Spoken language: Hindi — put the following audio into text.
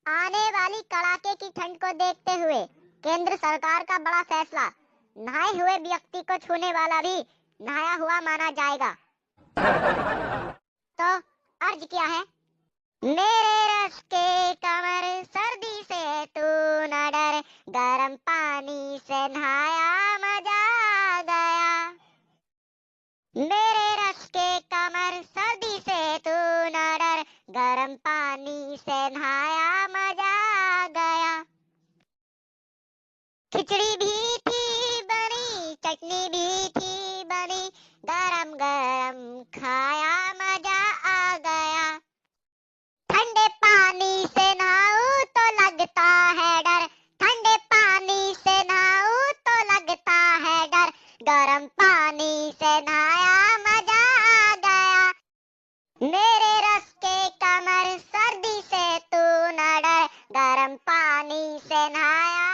आने वाली कड़ाके की ठंड को देखते हुए केंद्र सरकार का बड़ा फैसला, नहाए हुए व्यक्ति को छूने वाला भी नहाया हुआ माना जाएगा। तो अर्ज क्या है? मेरे रस के कमर, सर्दी से तू न डर, गर्म पानी से नहाया मजा आ गया। मेरे रस के कमर, सर्दी से तू न डर, गर्म पानी से नहाया मजा आ गया। खिचड़ी भी थी बनी, चटनी भी थी बनी, गरम गरम खाया मजा आ गया। ठंडे पानी से नहाऊं तो लगता है डर, ठंडे पानी से नहाऊं तो लगता है डर, गरम पानी से नहाया मजा आ गया। मेरे रस के कमर, सर्दी से तू न डर, गरम पानी से नहाया